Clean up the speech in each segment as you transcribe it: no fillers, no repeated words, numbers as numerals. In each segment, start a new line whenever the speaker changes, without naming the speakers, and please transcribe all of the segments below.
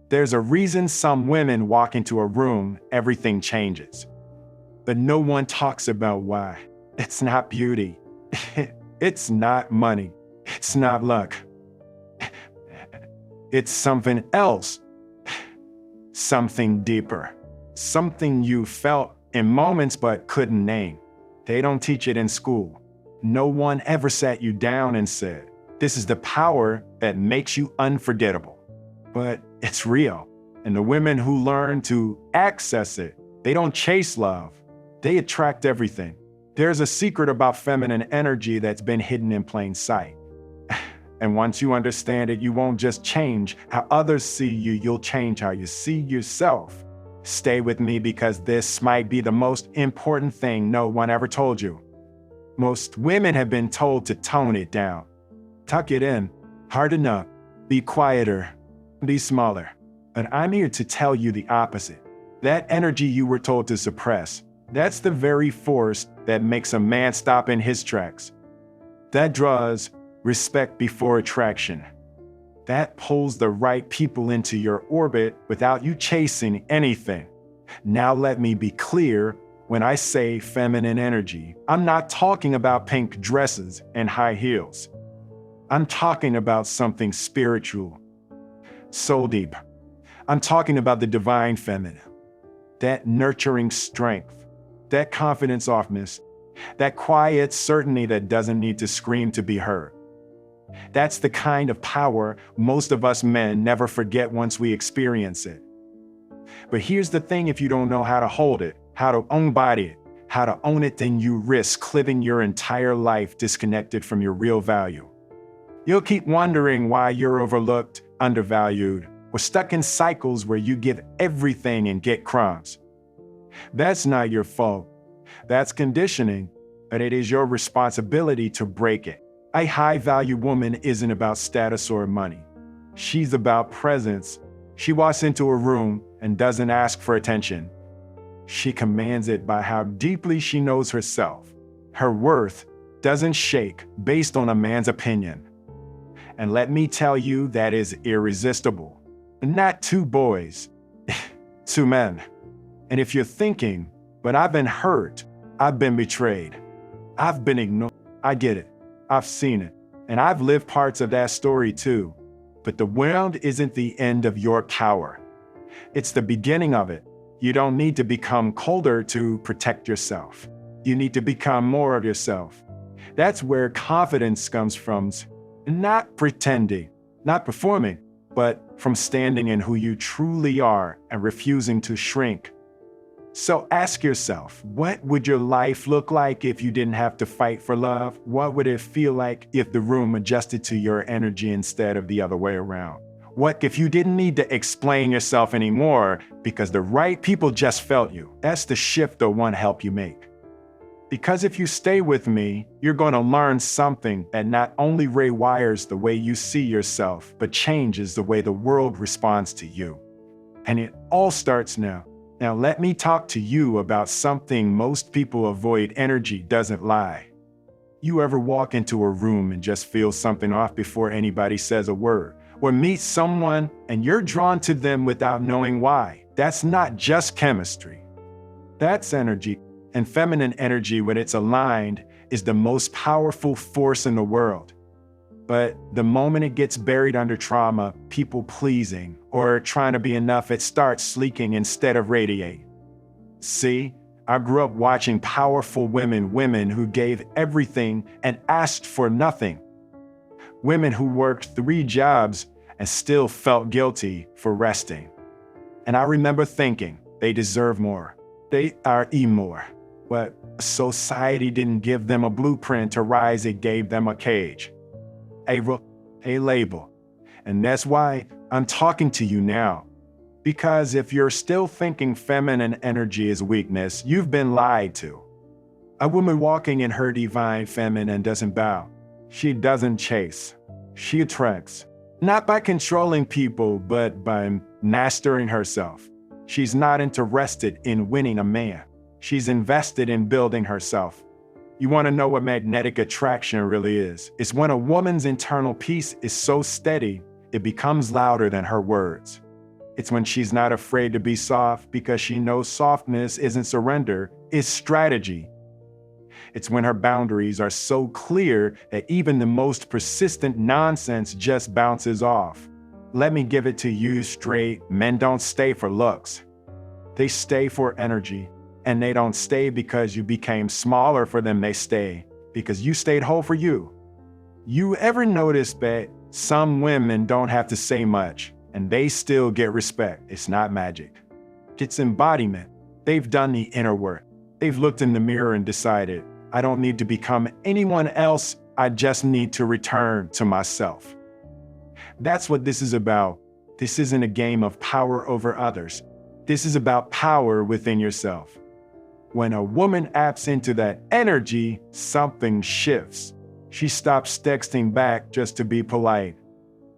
There's a reason some women walk into a room, everything changes. But no one talks about why. It's not beauty. It's not money. It's not luck. It's something else. Something deeper. Something you felt in moments but couldn't name. They don't teach it in school. No one ever sat you down and said, "This is the power that makes you unforgettable." But it's real. And the women who learn to access it, they don't chase love. They attract everything. There's a secret about feminine energy that's been hidden in plain sight. And once you understand it, you won't just change how others see you, you'll change how you see yourself. Stay with me because this might be the most important thing no one ever told you. Most women have been told to tone it down. Tuck it in, harden up, be quieter, be smaller. But I'm here to tell you the opposite. That energy you were told to suppress, that's the very force that makes a man stop in his tracks. That draws respect before attraction. That pulls the right people into your orbit without you chasing anything. Now let me be clear, when I say feminine energy, I'm not talking about pink dresses and high heels. I'm talking about something spiritual, soul deep. I'm talking about the divine feminine, that nurturing strength, that confident softness, that quiet certainty that doesn't need to scream to be heard. That's the kind of power most of us men never forget once we experience it. But here's the thing, if you don't know how to hold it, how to embody it, how to own it, then you risk living your entire life disconnected from your real value. You'll keep wondering why you're overlooked, undervalued, or stuck in cycles where you give everything and get crumbs. That's not your fault. That's conditioning, but it is your responsibility to break it. A high-value woman isn't about status or money. She's about presence. She walks into a room and doesn't ask for attention. She commands it by how deeply she knows herself. Her worth doesn't shake based on a man's opinion. And let me tell you, that is irresistible. Not two boys, two men. And if you're thinking, but I've been hurt, I've been betrayed, I've been ignored, I get it. I've seen it, and I've lived parts of that story too. But the world isn't the end of your power. It's the beginning of it. You don't need to become colder to protect yourself. You need to become more of yourself. That's where confidence comes from. Not pretending, not performing, but from standing in who you truly are and refusing to shrink. So ask yourself, what would your life look like if you didn't have to fight for love? What would it feel like if the room adjusted to your energy instead of the other way around? What if you didn't need to explain yourself anymore because the right people just felt you? That's the shift I want to help you make. Because if you stay with me, you're going to learn something that not only rewires the way you see yourself, but changes the way the world responds to you. And it all starts now. Now let me talk to you about something most people avoid. Energy doesn't lie. You ever walk into a room and just feel something off before anybody says a word? Or meet someone and you're drawn to them without knowing why? That's not just chemistry. That's energy. And feminine energy, when it's aligned, is the most powerful force in the world. But the moment it gets buried under trauma, people pleasing, or trying to be enough, it starts leaking instead of radiating. See, I grew up watching powerful women who gave everything and asked for nothing. Women who worked 3 jobs and still felt guilty for resting. And I remember thinking, they deserve more. They are more. But society didn't give them a blueprint to rise, it gave them a cage. A label. And that's why I'm talking to you now. Because if you're still thinking feminine energy is weakness, you've been lied to. A woman walking in her divine feminine doesn't bow. She doesn't chase. She attracts. Not by controlling people, but by mastering herself. She's not interested in winning a man. She's invested in building herself. You want to know what magnetic attraction really is? It's when a woman's internal peace is so steady, it becomes louder than her words. It's when she's not afraid to be soft because she knows softness isn't surrender, it's strategy. It's when her boundaries are so clear that even the most persistent nonsense just bounces off. Let me give it to you straight. Men don't stay for looks. They stay for energy. And they don't stay because you became smaller for them. They stay because you stayed whole for you. You ever notice that some women don't have to say much and they still get respect? It's not magic. It's embodiment. They've done the inner work. They've looked in the mirror and decided, I don't need to become anyone else. I just need to return to myself. That's what this is about. This isn't a game of power over others. This is about power within yourself. When a woman taps into that energy, something shifts. She stops texting back just to be polite.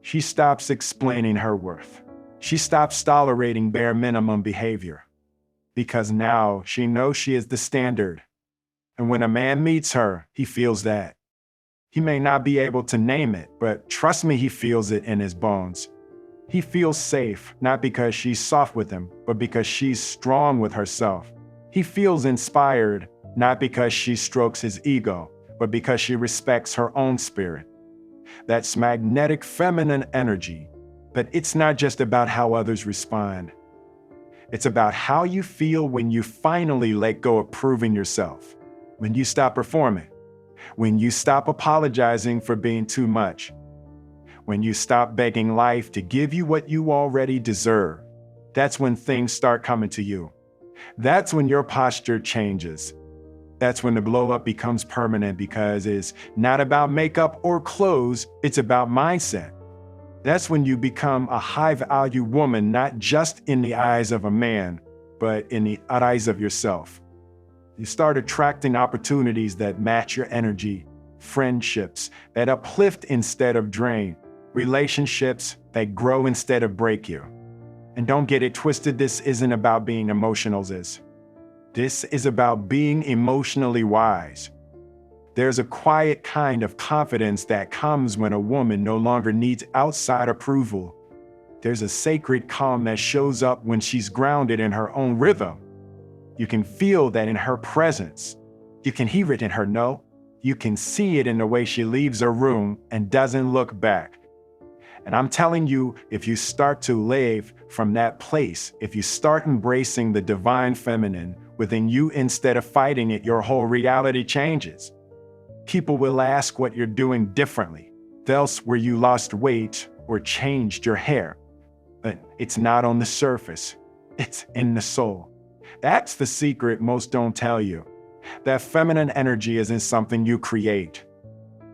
She stops explaining her worth. She stops tolerating bare minimum behavior. Because now she knows she is the standard. And when a man meets her, he feels that. He may not be able to name it, but trust me, he feels it in his bones. He feels safe, not because she's soft with him, but because she's strong with herself. He feels inspired, not because she strokes his ego, but because she respects her own spirit. That's magnetic feminine energy. But it's not just about how others respond. It's about how you feel when you finally let go of proving yourself. When you stop performing. When you stop apologizing for being too much. When you stop begging life to give you what you already deserve. That's when things start coming to you. That's when your posture changes. That's when the blow up becomes permanent because it's not about makeup or clothes, it's about mindset. That's when you become a high-value woman, not just in the eyes of a man, but in the eyes of yourself. You start attracting opportunities that match your energy, friendships that uplift instead of drain, relationships that grow instead of break you. And don't get it twisted, this isn't about being emotional. This is about being emotionally wise. There's a quiet kind of confidence that comes when a woman no longer needs outside approval. There's a sacred calm that shows up when she's grounded in her own rhythm. You can feel that in her presence. You can hear it in her no. You can see it in the way she leaves a room and doesn't look back. And I'm telling you, if you start to live from that place, if you start embracing the divine feminine within you instead of fighting it, your whole reality changes. People will ask what you're doing differently. They'll ask where you lost weight or changed your hair. But it's not on the surface. It's in the soul. That's the secret most don't tell you. That feminine energy isn't something you create.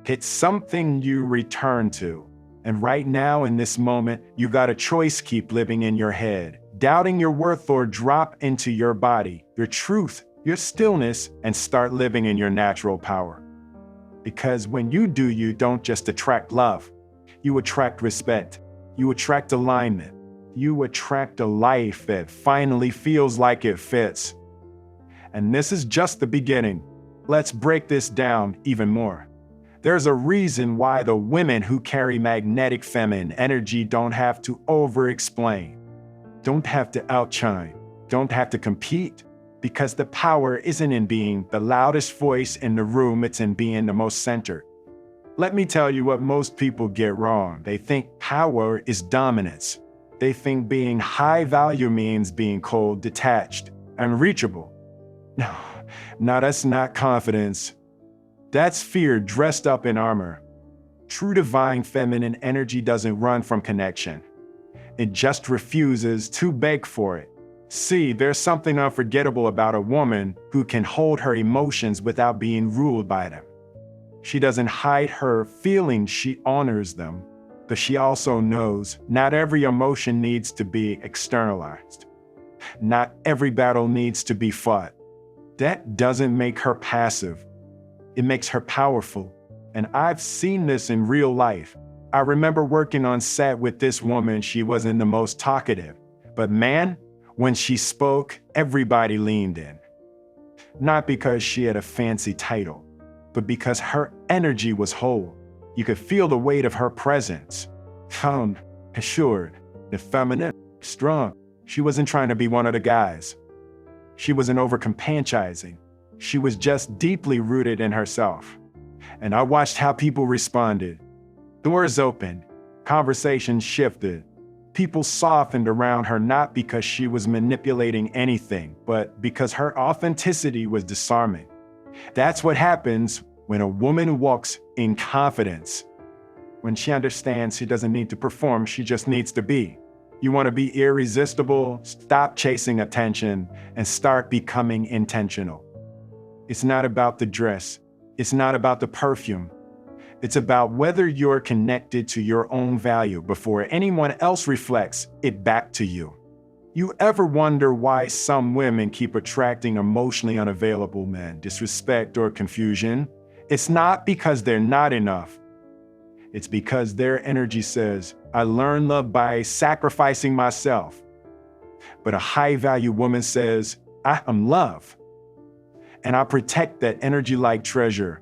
It's something you return to. And right now, in this moment, you got a choice: keep living in your head, doubting your worth, or drop into your body, your truth, your stillness, and start living in your natural power. Because when you do, you don't just attract love. You attract respect. You attract alignment. You attract a life that finally feels like it fits. And this is just the beginning. Let's break this down even more. There's a reason why the women who carry magnetic feminine energy don't have to over-explain, don't have to outshine, don't have to compete, because the power isn't in being the loudest voice in the room, it's in being the most centered. Let me tell you what most people get wrong. They think power is dominance. They think being high value means being cold, detached, unreachable. No, that's not confidence. That's fear dressed up in armor. True divine feminine energy doesn't run from connection. It just refuses to beg for it. See, there's something unforgettable about a woman who can hold her emotions without being ruled by them. She doesn't hide her feelings, she honors them. But she also knows not every emotion needs to be externalized. Not every battle needs to be fought. That doesn't make her passive. It makes her powerful. And I've seen this in real life. I remember working on set with this woman. She wasn't the most talkative. But man, when she spoke, everybody leaned in. Not because she had a fancy title, but because her energy was whole. You could feel the weight of her presence. Calm, assured, the feminine. strong. She wasn't trying to be one of the guys. She wasn't overcompensizing. She was just deeply rooted in herself. And I watched how people responded. Doors opened. Conversations shifted. People softened around her not because she was manipulating anything, but because her authenticity was disarming. That's what happens when a woman walks in confidence. When she understands she doesn't need to perform, she just needs to be. You want to be irresistible? Stop chasing attention and start becoming intentional. It's not about the dress. It's not about the perfume. It's about whether you're connected to your own value before anyone else reflects it back to you. You ever wonder why some women keep attracting emotionally unavailable men, disrespect or confusion? It's not because they're not enough. It's because their energy says, I learned love by sacrificing myself. But a high-value woman says, I am love. And I protect that energy like treasure.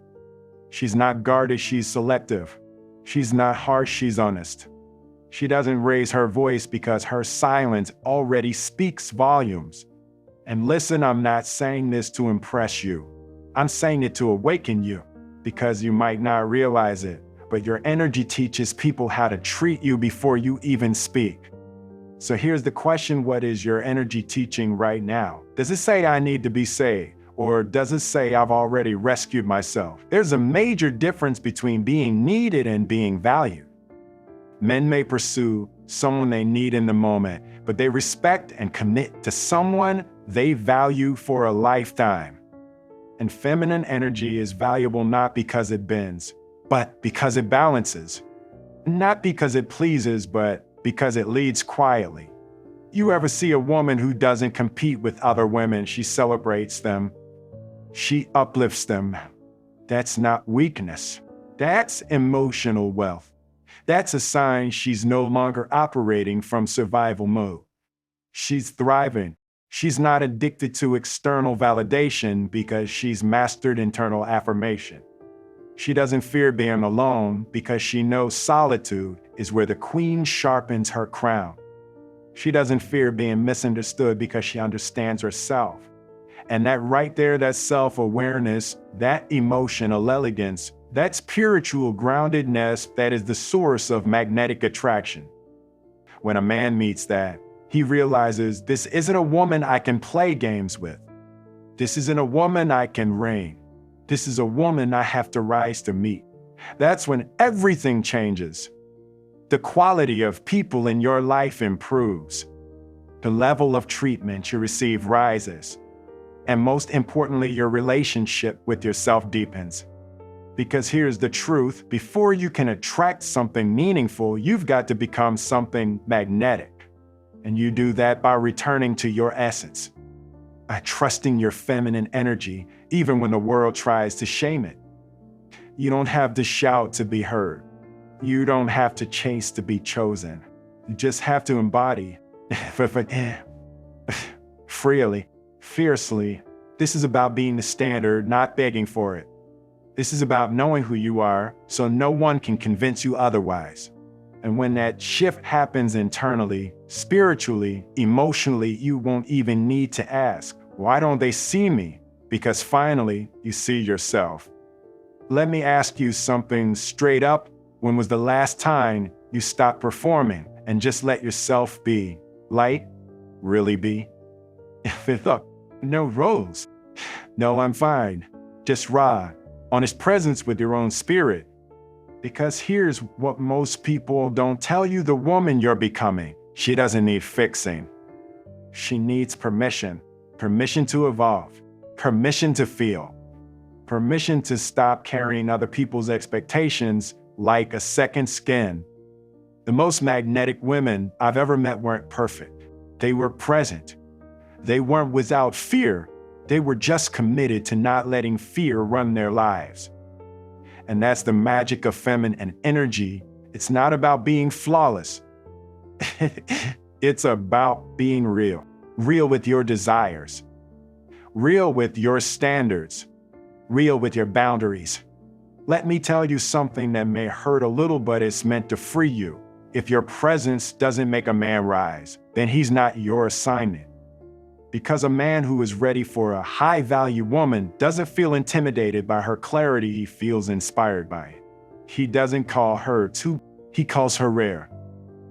She's not guarded, she's selective. She's not harsh, she's honest. She doesn't raise her voice because her silence already speaks volumes. And listen, I'm not saying this to impress you. I'm saying it to awaken you, because you might not realize it, but your energy teaches people how to treat you before you even speak. So here's the question, what is your energy teaching right now? Does it say I need to be saved? Or does it say I've already rescued myself? There's a major difference between being needed and being valued. Men may pursue someone they need in the moment, but they respect and commit to someone they value for a lifetime. And feminine energy is valuable not because it bends, but because it balances. Not because it pleases, but because it leads quietly. You ever see a woman who doesn't compete with other women? She celebrates them. She uplifts them. That's not weakness. That's emotional wealth. That's a sign she's no longer operating from survival mode. She's thriving. She's not addicted to external validation because she's mastered internal affirmation. She doesn't fear being alone because she knows solitude is where the queen sharpens her crown. She doesn't fear being misunderstood because she understands herself. And that right there, that self-awareness, that emotional elegance, that spiritual groundedness, that is the source of magnetic attraction. When a man meets that, he realizes this isn't a woman I can play games with. This isn't a woman I can reign. This is a woman I have to rise to meet. That's when everything changes. The quality of people in your life improves. The level of treatment you receive rises. And most importantly, your relationship with yourself deepens. Because here's the truth, before you can attract something meaningful, you've got to become something magnetic. And you do that by returning to your essence, by trusting your feminine energy, even when the world tries to shame it. You don't have to shout to be heard. You don't have to chase to be chosen. You just have to embody freely, fiercely. This is about being the standard, not begging for it. This is about knowing who you are, so no one can convince you otherwise. And when that shift happens internally, spiritually, emotionally, you won't even need to ask, why don't they see me? Because finally, you see yourself. Let me ask you something straight up. When was the last time you stopped performing and just let yourself be? Light? Really be? Look, no roles. No, I'm fine. Just raw, honest presence with your own spirit. Because here's what most people don't tell you, the woman you're becoming, she doesn't need fixing. She needs permission. Permission to evolve. Permission to feel. Permission to stop carrying other people's expectations like a second skin. The most magnetic women I've ever met weren't perfect. They were present. They weren't without fear. They were just committed to not letting fear run their lives. And that's the magic of feminine energy. It's not about being flawless. It's about being real. Real with your desires. Real with your standards. Real with your boundaries. Let me tell you something that may hurt a little, but it's meant to free you. If your presence doesn't make a man rise, then he's not your assignment. Because a man who is ready for a high-value woman doesn't feel intimidated by her clarity, he feels inspired by it. He doesn't call her he calls her rare.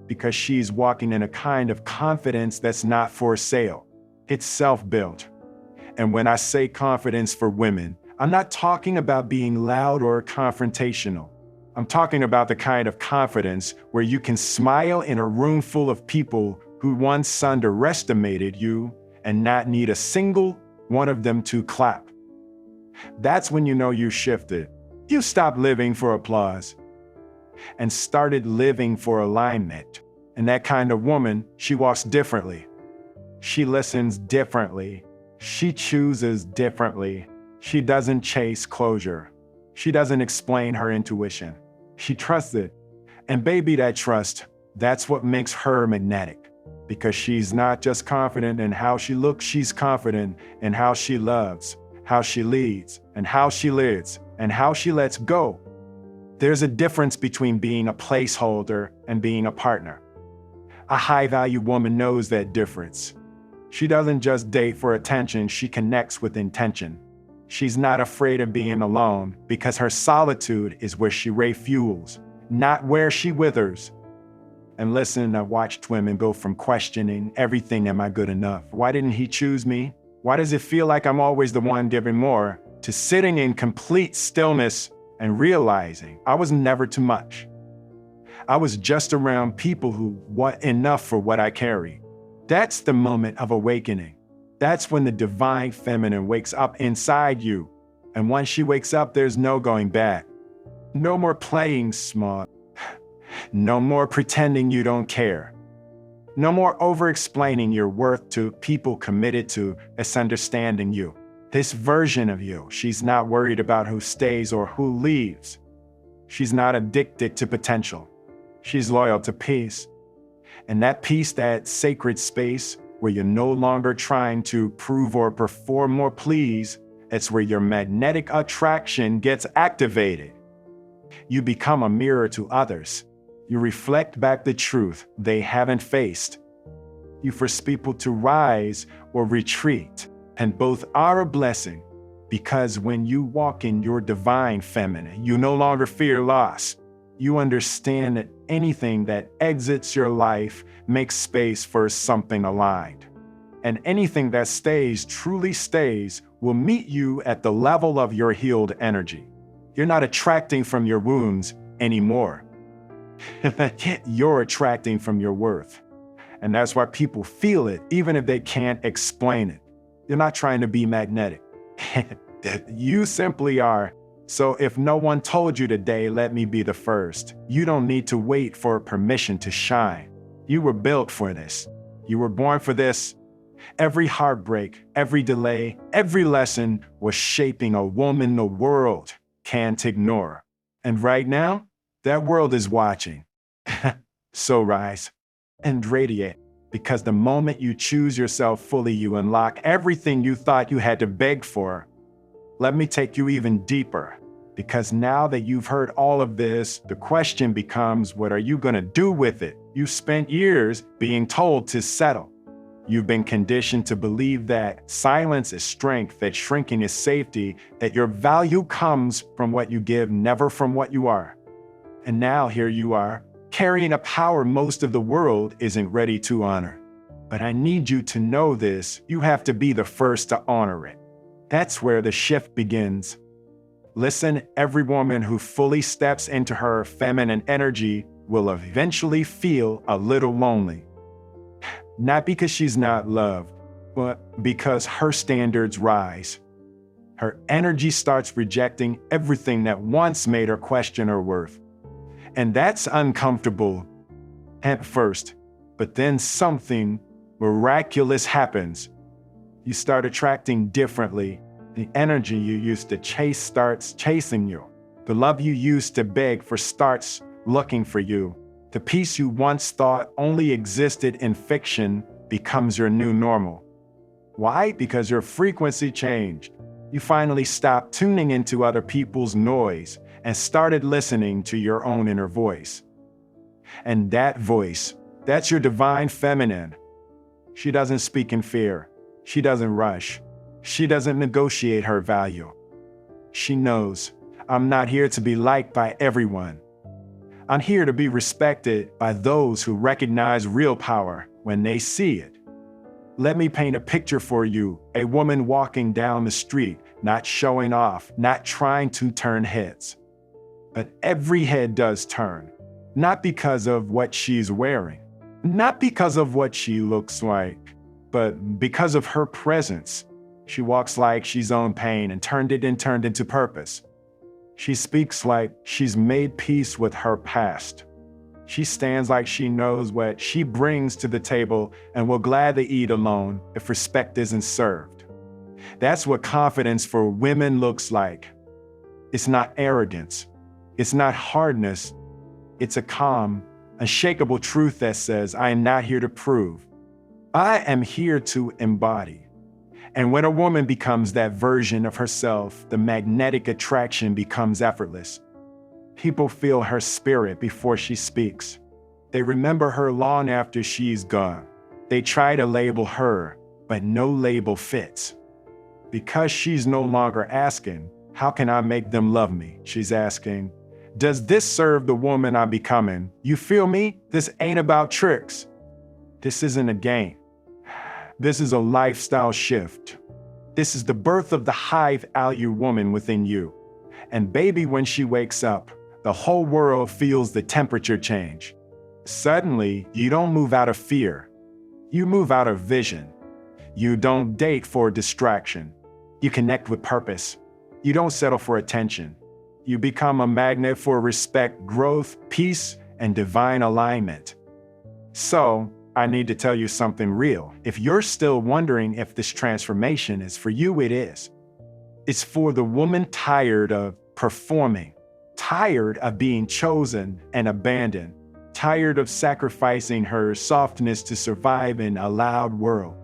Because she's walking in a kind of confidence that's not for sale. It's self-built. And when I say confidence for women, I'm not talking about being loud or confrontational. I'm talking about the kind of confidence where you can smile in a room full of people who once underestimated you and not need a single one of them to clap. That's when you know you shifted. You stopped living for applause and started living for alignment. And that kind of woman, she walks differently. She listens differently. She chooses differently. She doesn't chase closure. She doesn't explain her intuition. She trusts it. And baby, that trust, that's what makes her magnetic. Because she's not just confident in how she looks, she's confident in how she loves, how she leads, and how she lives, and how she lets go. There's a difference between being a placeholder and being a partner. A high-value woman knows that difference. She doesn't just date for attention, she connects with intention. She's not afraid of being alone because her solitude is where she refuels, not where she withers. And listen, I've watched women go from questioning everything, am I good enough? Why didn't he choose me? Why does it feel like I'm always the one giving more? To sitting in complete stillness and realizing I was never too much. I was just around people who want enough for what I carry. That's the moment of awakening. That's when the divine feminine wakes up inside you. And once she wakes up, there's no going back. No more playing smart. No more pretending you don't care. No more over-explaining your worth to people committed to misunderstanding you. This version of you, she's not worried about who stays or who leaves. She's not addicted to potential. She's loyal to peace. And that peace, that sacred space where you're no longer trying to prove or perform or please, it's where your magnetic attraction gets activated. You become a mirror to others. You reflect back the truth they haven't faced. You force people to rise or retreat, and both are a blessing, because when you walk in your divine feminine, you no longer fear loss. You understand that anything that exits your life makes space for something aligned. And anything that stays, truly stays, will meet you at the level of your healed energy. You're not attracting from your wounds anymore. You're attracting from your worth. And that's why people feel it, even if they can't explain it. You're not trying to be magnetic. You simply are. So if no one told you today, let me be the first, you don't need to wait for permission to shine. You were built for this. You were born for this. Every heartbreak, every delay, every lesson was shaping a woman the world can't ignore. And right now, that world is watching. So rise and radiate, because the moment you choose yourself fully, you unlock everything you thought you had to beg for. Let me take you even deeper, because now that you've heard all of this, the question becomes, what are you going to do with it? You spent years being told to settle. You've been conditioned to believe that silence is strength, that shrinking is safety, that your value comes from what you give, never from what you are. And now here you are, carrying a power most of the world isn't ready to honor. But I need you to know this, you have to be the first to honor it. That's where the shift begins. Listen, every woman who fully steps into her feminine energy will eventually feel a little lonely. Not because she's not loved, but because her standards rise. Her energy starts rejecting everything that once made her question her worth. And that's uncomfortable at first, but then something miraculous happens. You start attracting differently. The energy you used to chase starts chasing you. The love you used to beg for starts looking for you. The peace you once thought only existed in fiction becomes your new normal. Why? Because your frequency changed. You finally stopped tuning into other people's noise and started listening to your own inner voice. And that voice, that's your divine feminine. She doesn't speak in fear. She doesn't rush. She doesn't negotiate her value. She knows, I'm not here to be liked by everyone. I'm here to be respected by those who recognize real power when they see it. Let me paint a picture for you, a woman walking down the street, not showing off, not trying to turn heads. But every head does turn, not because of what she's wearing, not because of what she looks like, but because of her presence. She walks like she's owned pain and turned into purpose. She speaks like she's made peace with her past. She stands like she knows what she brings to the table and will gladly eat alone if respect isn't served. That's what confidence for women looks like. It's not arrogance. It's not hardness. It's a calm, unshakable truth that says, I am not here to prove. I am here to embody. And when a woman becomes that version of herself, the magnetic attraction becomes effortless. People feel her spirit before she speaks. They remember her long after she's gone. They try to label her, but no label fits. Because she's no longer asking, how can I make them love me? She's asking, does this serve the woman I'm becoming? You feel me? This ain't about tricks. This isn't a game. This is a lifestyle shift. This is the birth of the high-value woman within you. And baby, when she wakes up, the whole world feels the temperature change. Suddenly, you don't move out of fear. You move out of vision. You don't date for distraction. You connect with purpose. You don't settle for attention. You become a magnet for respect, growth, peace, and divine alignment. So, I need to tell you something real. If you're still wondering if this transformation is for you, it is. It's for the woman tired of performing, tired of being chosen and abandoned, tired of sacrificing her softness to survive in a loud world.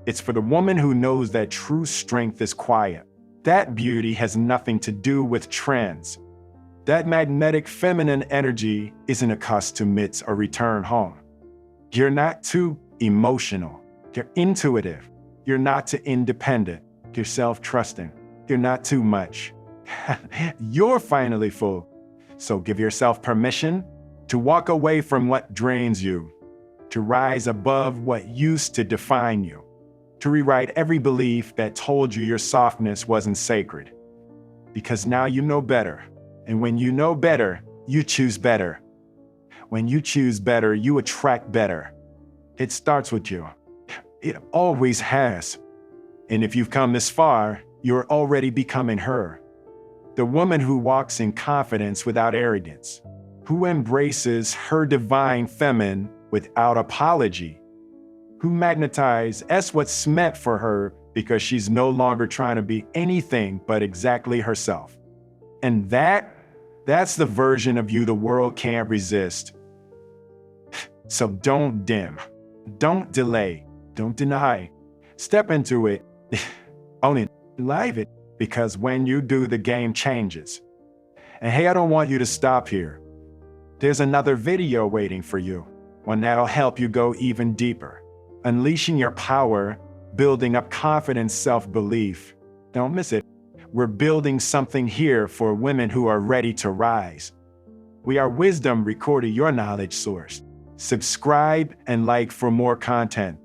It's for the woman who knows that true strength is quiet. That beauty has nothing to do with trends. That magnetic feminine energy isn't a cost to miss or return home. You're not too emotional. You're intuitive. You're not too independent. You're self-trusting. You're not too much. You're finally full. So give yourself permission to walk away from what drains you, to rise above what used to define you, to rewrite every belief that told you your softness wasn't sacred. Because now you know better. And when you know better, you choose better. When you choose better, you attract better. It starts with you. It always has. And if you've come this far, you're already becoming her. The woman who walks in confidence without arrogance, who embraces her divine feminine without apology, who magnetizes as what's meant for her because she's no longer trying to be anything but exactly herself. And that's the version of you the world can't resist. So don't dim, don't delay, don't deny. Step into it, only live it, because when you do, the game changes. And hey, I don't want you to stop here. There's another video waiting for you, one that'll help you go even deeper, unleashing your power, building up confidence, self-belief. Don't miss it. We're building something here for women who are ready to rise. We are wisdom recording your knowledge source. Subscribe and like for more content.